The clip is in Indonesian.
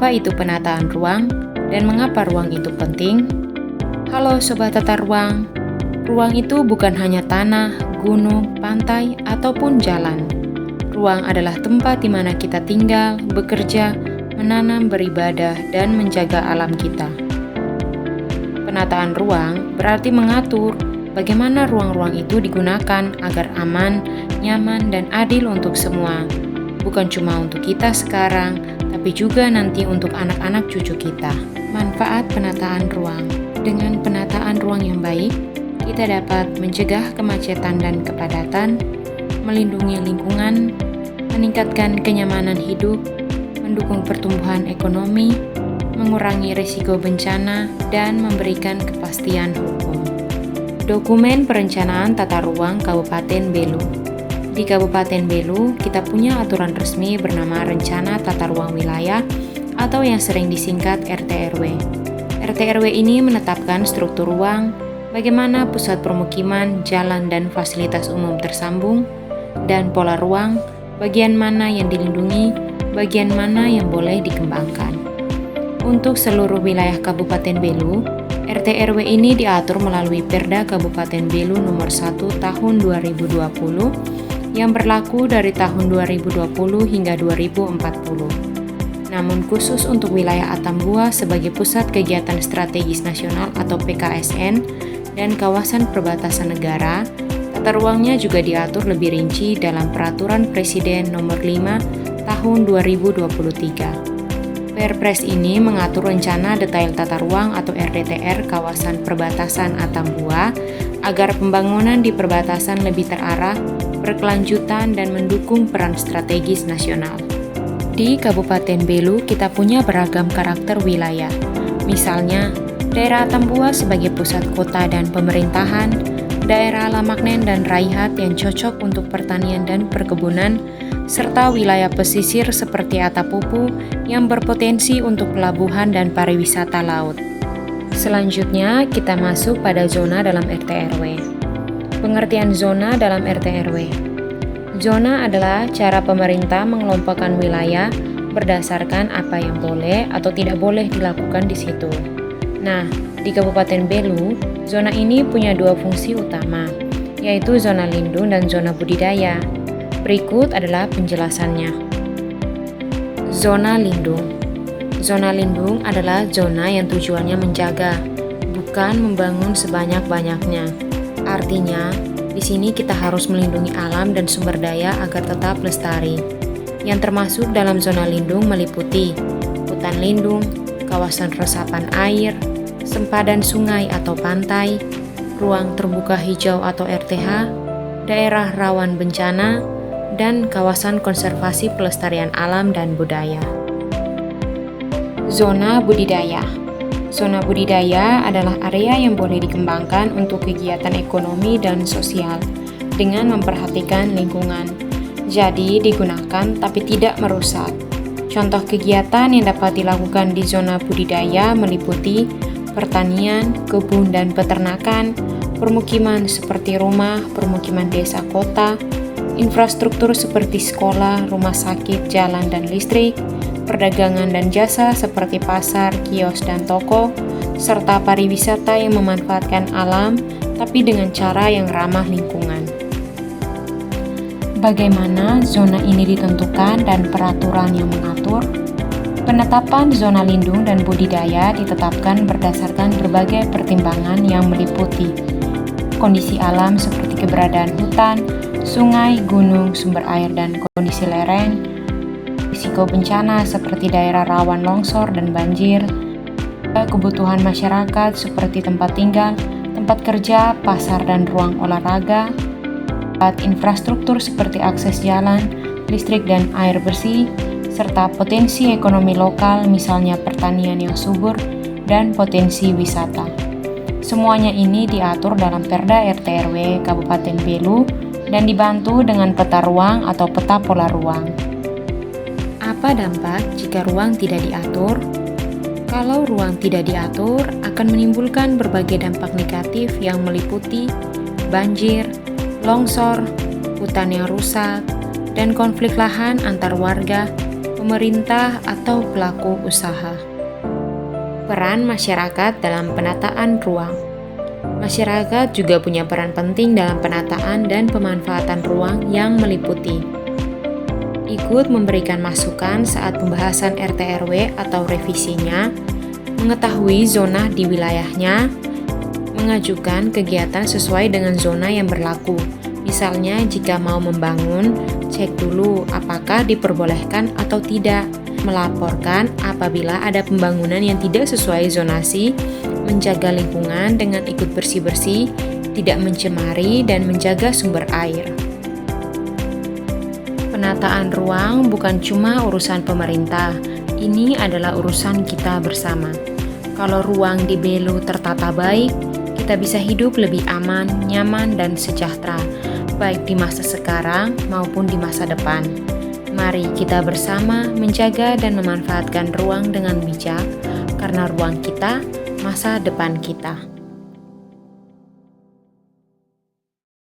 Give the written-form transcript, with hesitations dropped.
Apa itu penataan ruang dan mengapa ruang itu penting? Halo Sobat Tata Ruang. Ruang itu bukan hanya tanah, gunung, pantai, ataupun jalan. Ruang adalah tempat di mana kita tinggal, bekerja, menanam, beribadah, dan menjaga alam kita. Penataan ruang berarti mengatur bagaimana ruang-ruang itu digunakan agar aman, nyaman, dan adil untuk semua. Bukan cuma untuk kita sekarang, tapi juga nanti untuk anak-anak cucu kita. Manfaat penataan ruang. Dengan penataan ruang yang baik, kita dapat mencegah kemacetan dan kepadatan, melindungi lingkungan, meningkatkan kenyamanan hidup, mendukung pertumbuhan ekonomi, mengurangi risiko bencana, dan memberikan kepastian hukum. Dokumen Perencanaan Tata Ruang Kabupaten Belu. Di Kabupaten Belu, kita punya aturan resmi bernama Rencana Tata Ruang Wilayah atau yang sering disingkat RT/RW. RT/RW ini menetapkan struktur ruang, bagaimana pusat permukiman, jalan, dan fasilitas umum tersambung, dan pola ruang, bagian mana yang dilindungi, bagian mana yang boleh dikembangkan. Untuk seluruh wilayah Kabupaten Belu, RT/RW ini diatur melalui Perda Kabupaten Belu Nomor 1 Tahun 2020 yang berlaku dari tahun 2020 hingga 2040. Namun khusus untuk wilayah Atambua sebagai Pusat Kegiatan Strategis Nasional atau PKSN dan kawasan perbatasan negara, tata ruangnya juga diatur lebih rinci dalam Peraturan Presiden Nomor 5 Tahun 2023. Perpres ini mengatur rencana detail tata ruang atau RDTR kawasan perbatasan Atambua agar pembangunan di perbatasan lebih terarah, berkelanjutan, dan mendukung peran strategis nasional. Di Kabupaten Belu, kita punya beragam karakter wilayah. Misalnya, daerah Atambua sebagai pusat kota dan pemerintahan, daerah Lamaknen dan Raihat yang cocok untuk pertanian dan perkebunan, serta wilayah pesisir seperti Atapupu yang berpotensi untuk pelabuhan dan pariwisata laut. Selanjutnya, kita masuk pada zona dalam RT/RW. Pengertian zona dalam RT/RW. Zona adalah cara pemerintah mengelompokkan wilayah berdasarkan apa yang boleh atau tidak boleh dilakukan di situ. Nah, di Kabupaten Belu, zona ini punya dua fungsi utama, yaitu zona lindung dan zona budidaya. Berikut adalah penjelasannya. Zona lindung. Zona lindung adalah zona yang tujuannya menjaga, bukan membangun sebanyak-banyaknya. Artinya, di sini kita harus melindungi alam dan sumber daya agar tetap lestari. Yang termasuk dalam zona lindung meliputi hutan lindung, kawasan resapan air, sempadan sungai atau pantai, ruang terbuka hijau atau RTH, daerah rawan bencana, dan kawasan konservasi pelestarian alam dan budaya. Zona budidaya. Zona budidaya adalah area yang boleh dikembangkan untuk kegiatan ekonomi dan sosial dengan memperhatikan lingkungan. Jadi digunakan tapi tidak merusak. Contoh kegiatan yang dapat dilakukan di zona budidaya meliputi pertanian, kebun dan peternakan, permukiman seperti rumah, permukiman desa kota, infrastruktur seperti sekolah, rumah sakit, jalan dan listrik, perdagangan dan jasa seperti pasar, kios, dan toko, serta pariwisata yang memanfaatkan alam tapi dengan cara yang ramah lingkungan. Bagaimana zona ini ditentukan dan peraturan yang mengatur? Penetapan zona lindung dan budidaya ditetapkan berdasarkan berbagai pertimbangan yang meliputi kondisi alam seperti keberadaan hutan, sungai, gunung, sumber air, dan kondisi lereng, risiko bencana seperti daerah rawan longsor dan banjir, kebutuhan masyarakat seperti tempat tinggal, tempat kerja, pasar, dan ruang olahraga, infrastruktur seperti akses jalan, listrik, dan air bersih, serta potensi ekonomi lokal misalnya pertanian yang subur dan potensi wisata. Semuanya ini diatur dalam Perda RT/RW Kabupaten Belu dan dibantu dengan peta ruang atau peta pola ruang. Apa dampak jika ruang tidak diatur? Kalau ruang tidak diatur, akan menimbulkan berbagai dampak negatif yang meliputi banjir, longsor, hutan yang rusak, dan konflik lahan antar warga, pemerintah, atau pelaku usaha. Peran masyarakat dalam penataan ruang. Masyarakat juga punya peran penting dalam penataan dan pemanfaatan ruang yang meliputi ikut memberikan masukan saat pembahasan RT/RW atau revisinya, mengetahui zona di wilayahnya, mengajukan kegiatan sesuai dengan zona yang berlaku. Misalnya jika mau membangun, cek dulu apakah diperbolehkan atau tidak, melaporkan apabila ada pembangunan yang tidak sesuai zonasi, menjaga lingkungan dengan ikut bersih-bersih, tidak mencemari, dan menjaga sumber air. Penataan ruang bukan cuma urusan pemerintah, ini adalah urusan kita bersama. Kalau ruang di Belu tertata baik, kita bisa hidup lebih aman, nyaman, dan sejahtera, baik di masa sekarang maupun di masa depan. Mari kita bersama menjaga dan memanfaatkan ruang dengan bijak, karena ruang kita, masa depan kita.